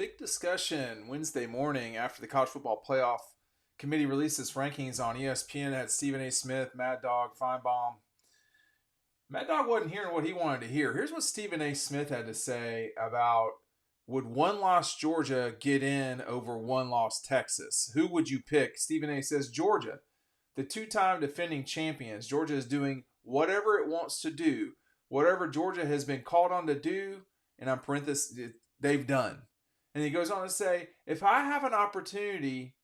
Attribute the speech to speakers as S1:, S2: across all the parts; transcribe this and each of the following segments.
S1: Big discussion Wednesday morning after the college football playoff committee released its rankings on ESPN. Had Stephen A. Smith, Mad Dog, Feinbaum. Mad Dog wasn't hearing what he wanted to hear. Here's what Stephen A. Smith had to say about would one-loss Georgia get in over one-loss Texas? Who would you pick? Stephen A. says Georgia, the two-time defending champions. Georgia is doing whatever it wants to do. Whatever Georgia has been called on to do, and I'm parenthesis, they've done. And he goes on to say, if I have an opportunity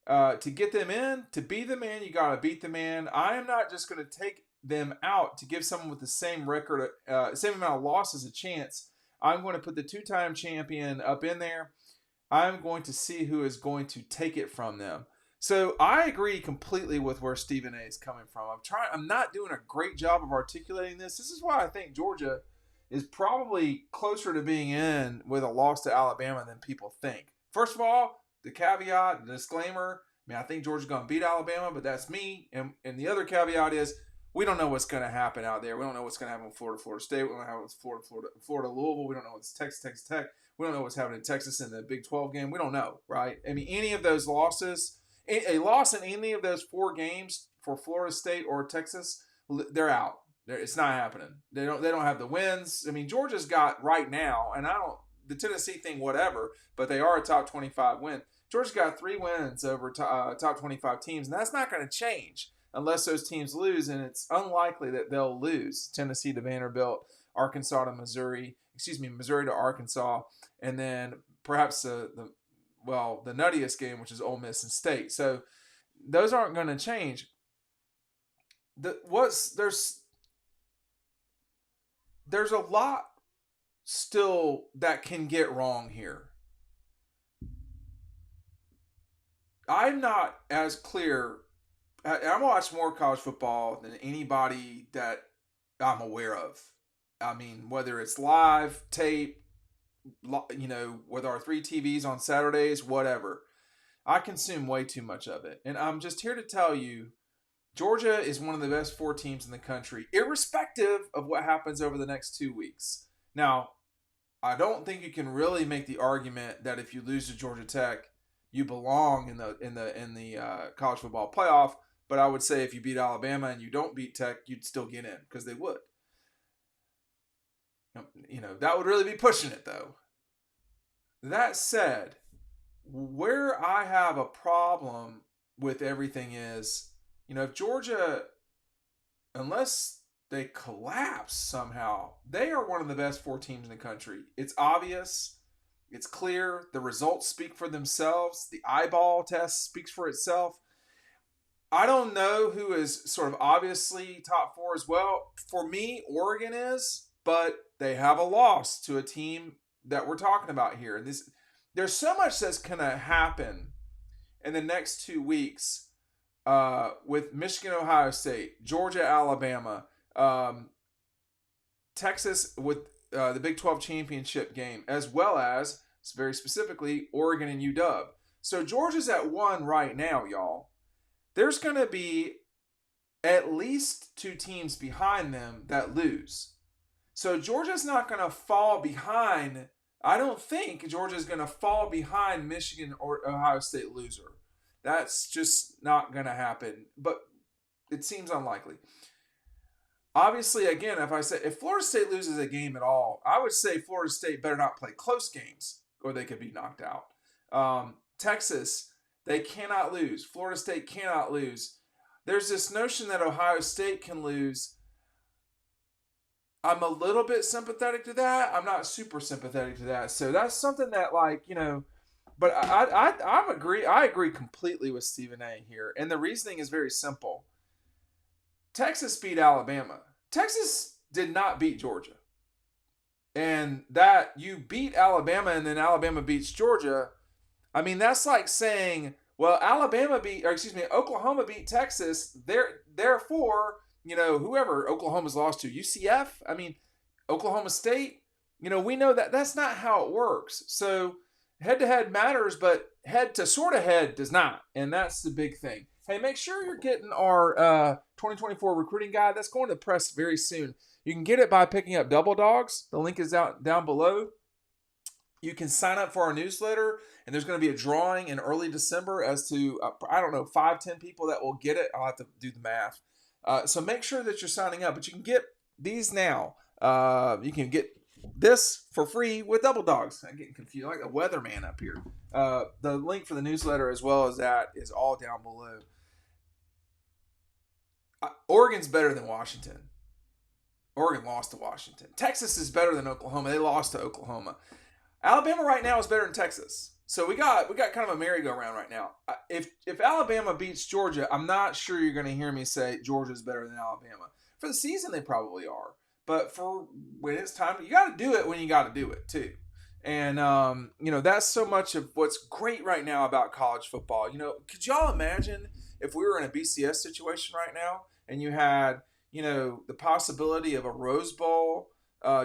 S1: to get them in, to be the man, you got to beat the man. I am not just going to take them out to give someone with the same record, same amount of losses a chance. I'm going to put the two-time champion up in there. I'm going to see who is going to take it from them. So I agree completely with where Stephen A. is coming from. I'm not doing a great job of articulating this. This is why I think Georgia is probably closer to being in with a loss to Alabama than people think. First of all, the caveat, the disclaimer, I think Georgia's going to beat Alabama, but that's me. And the other caveat is we don't know what's going to happen out there. We don't know what's going to happen with Florida State. We don't know what's Florida, Louisville. We don't know what's Texas Tech. We don't know what's happening in Texas in the Big 12 game. We don't know, right? Any of those losses, a loss in any of those four games for Florida State or Texas, they're out. It's not happening. They don't have the wins. Georgia's got right now, and the Tennessee thing, whatever, but they are a top 25 win. Georgia's got 3 wins over top 25 teams, and that's not going to change unless those teams lose, and it's unlikely that they'll lose. Tennessee to Vanderbilt, Missouri to Arkansas, and then perhaps the nuttiest game, which is Ole Miss and State. So those aren't going to change. There's a lot still that can get wrong here. I'm not as clear. I watch more college football than anybody that I'm aware of. Whether it's live, tape, with our 3 TVs on Saturdays, whatever. I consume way too much of it. And I'm just here to tell you, Georgia is one of the best 4 teams in the country, irrespective of what happens over the next 2 weeks. Now, I don't think you can really make the argument that if you lose to Georgia Tech, you belong in the college football playoff. But I would say if you beat Alabama and you don't beat Tech, you'd still get in because they would. That would really be pushing it, though. That said, where I have a problem with everything is, if Georgia, unless they collapse somehow, they are one of the best 4 teams in the country. It's obvious. It's clear. The results speak for themselves. The eyeball test speaks for itself. I don't know who is sort of obviously top 4 as well. For me, Oregon is, but they have a loss to a team that we're talking about here. And there's so much that's going to happen in the next 2 weeks with Michigan, Ohio State, Georgia, Alabama, Texas with the Big 12 championship game, as well as, very specifically, Oregon and UW. So Georgia's at 1 right now, y'all. There's going to be at least 2 teams behind them that lose. So Georgia's not going to fall behind. I don't think Georgia's going to fall behind Michigan or Ohio State loser. That's just not going to happen. But it seems unlikely. Obviously, again, if Florida State loses a game at all, I would say Florida State better not play close games or they could be knocked out. Texas, they cannot lose. Florida State cannot lose. There's this notion that Ohio State can lose. I'm a little bit sympathetic to that. I'm not super sympathetic to that. So that's something that, but I agree completely with Stephen A. here. And the reasoning is very simple. Texas beat Alabama. Texas did not beat Georgia. And that you beat Alabama and then Alabama beats Georgia, that's like saying, well, Oklahoma beat Texas. Therefore, whoever Oklahoma's lost to, UCF, Oklahoma State, we know that that's not how it works. So head-to-head matters, but head to sort of head does not. And that's the big thing. Hey, make sure you're getting our 2024 recruiting guide. That's going to press very soon. You can get it by picking up Double Dawgs. The link is out down below. You can sign up for our newsletter, and there's going to be a drawing in early December as to, I don't know, 5, 10 people that will get it. I'll have to do the math. So make sure that you're signing up. But you can get these now. You can get this for free with Double Dogs. I'm getting confused. I'm like a weatherman up here. The link for the newsletter as well as that is all down below. Oregon's better than Washington. Oregon lost to Washington. Texas is better than Oklahoma. They lost to Oklahoma. Alabama right now is better than Texas. So we got kind of a merry-go-round right now. If Alabama beats Georgia, I'm not sure you're going to hear me say Georgia's better than Alabama. For the season, they probably are. But for when it's time, you got to do it when you got to do it too. And that's so much of what's great right now about college football. Could y'all imagine if we were in a BCS situation right now and you had the possibility of a Rose Bowl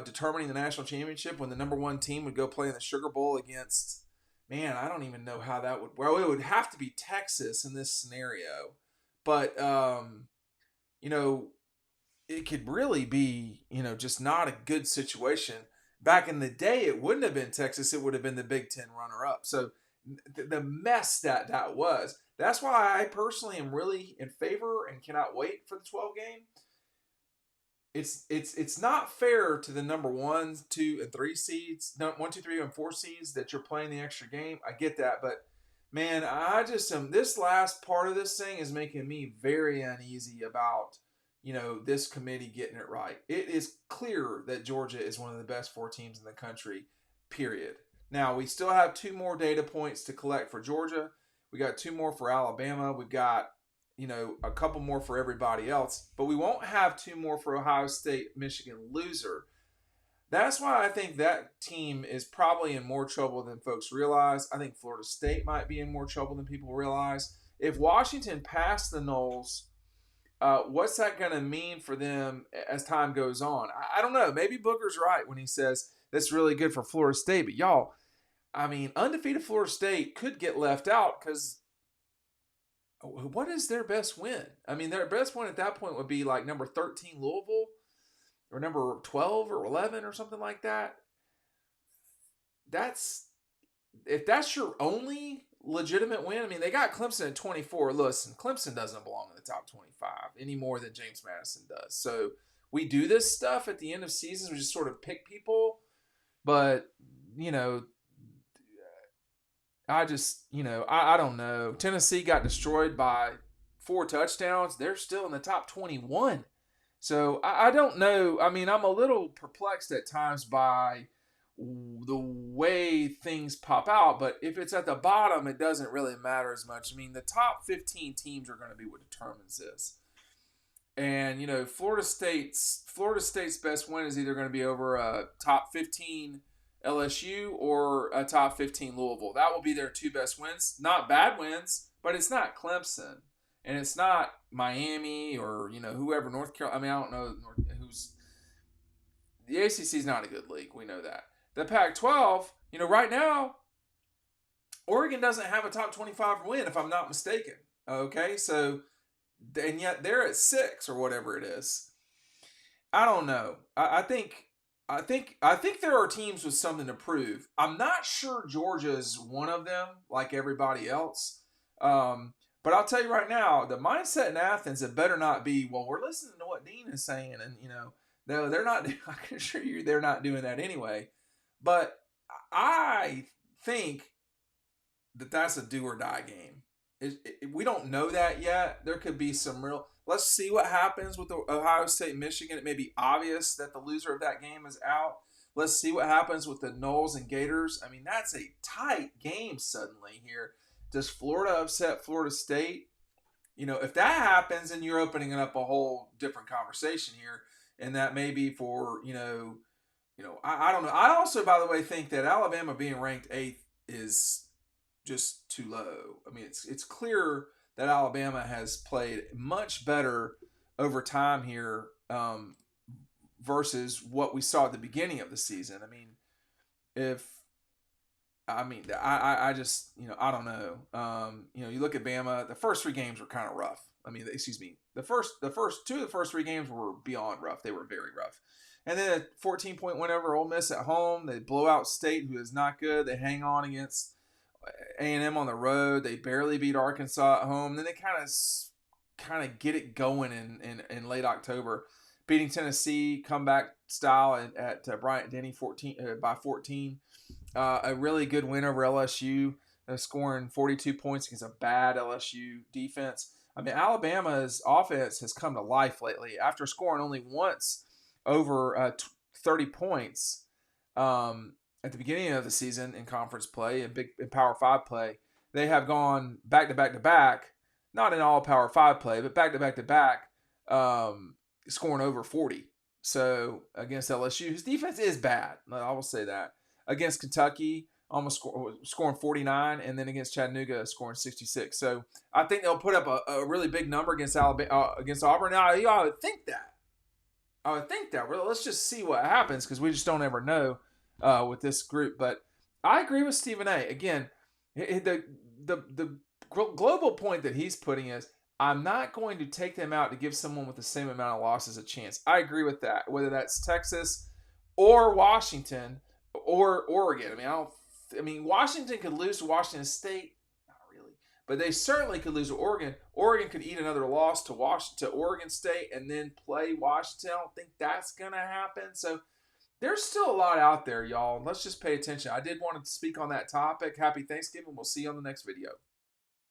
S1: determining the national championship when the number one team would go play in the Sugar Bowl against, man, I don't even know how that would, well, it would have to be Texas in this scenario. But, it could really be, just not a good situation. Back in the day, it wouldn't have been Texas. It would have been the Big Ten runner-up. So the mess that was. That's why I personally am really in favor and cannot wait for the 12 game. It's not fair to the number 1, 2, and 3 seeds, 1, 2, 3, and 4 seeds that you're playing the extra game. I get that, but man, I just am. This last part of this thing is making me very uneasy about this committee getting it right. It is clear that Georgia is one of the best 4 teams in the country. Period. Now we still have 2 more data points to collect for Georgia. We got 2 more for Alabama. We've got a couple more for everybody else, but we won't have 2 more for Ohio State, Michigan loser. That's why I think that team is probably in more trouble than folks realize. I think Florida State might be in more trouble than people realize. If Washington passed the Noles, what's that going to mean for them as time goes on? I don't know. Maybe Booker's right when he says that's really good for Florida State, but y'all, undefeated Florida State could get left out because what is their best win? Their best win at that point would be like number 13 Louisville or number 12 or 11 or something like that. If that's your only legitimate win. They got Clemson at 24. Listen, Clemson doesn't belong in the top 25 any more than James Madison does. So we do this stuff at the end of seasons. We just sort of pick people. But, I don't know. Tennessee got destroyed by 4 touchdowns. They're still in the top 21. So I don't know. I'm a little perplexed at times by the way things pop out. But if it's at the bottom, it doesn't really matter as much. The top 15 teams are going to be what determines this. And, Florida State's best win is either going to be over a top 15 LSU or a top 15 Louisville. That will be their 2 best wins. Not bad wins, but it's not Clemson. And it's not Miami or, whoever, North Carolina. I don't know who's. The ACC is not a good league. We know that. The Pac-12, right now, Oregon doesn't have a top 25 win, if I'm not mistaken. Okay, so, and yet they're at 6 or whatever it is. I don't know. I think there are teams with something to prove. I'm not sure Georgia's one of them, like everybody else. But I'll tell you right now, the mindset in Athens, it better not be, well, we're listening to what Dean is saying, and no, they're not. I can assure you, they're not doing that anyway. But I think that's a do or die game. We don't know that yet. There could be some real. Let's see what happens with the Ohio State, Michigan. It may be obvious that the loser of that game is out. Let's see what happens with the Noles and Gators. That's a tight game suddenly here. Does Florida upset Florida State? If that happens, then you're opening up a whole different conversation here. And that may be for, I don't know. I also, by the way, think that Alabama being ranked 8th is just too low. It's clear that Alabama has played much better over time here versus what we saw at the beginning of the season. I just, I don't know. You look at Bama, the first 3 games were kind of rough. The first 2 of the first 3 games were beyond rough. They were very rough. And then a 14-point win over Ole Miss at home. They blow out State, who is not good. They hang on against A&M on the road. They barely beat Arkansas at home. Then they kind of get it going in late October, beating Tennessee comeback style at Bryant-Denny by 14. A really good win over LSU, scoring 42 points against a bad LSU defense. I mean, Alabama's offense has come to life lately. After scoring only once over 30 points at the beginning of the season in conference play and in Power 5 play, they have gone back to back to back, not in all Power 5 play, but back to back to back, scoring over 40. So against LSU, his defense is bad. I will say that. Against Kentucky, almost scoring 49, and then against Chattanooga, scoring 66. So I think they'll put up a really big number against Alabama, against Auburn. Now, I would think that. Well, let's just see what happens, because we just don't ever know with this group. But I agree with Stephen A. Again, the global point that he's putting is, I'm not going to take them out to give someone with the same amount of losses a chance. I agree with that, whether that's Texas or Washington or Oregon. I mean, Washington could lose to Washington State, not really, but they certainly could lose to Oregon. Oregon could eat another loss to Oregon State and then play Washington. I don't think that's gonna happen. So there's still a lot out there, y'all. Let's just pay attention. I did want to speak on that topic. Happy Thanksgiving. We'll see you on the next video.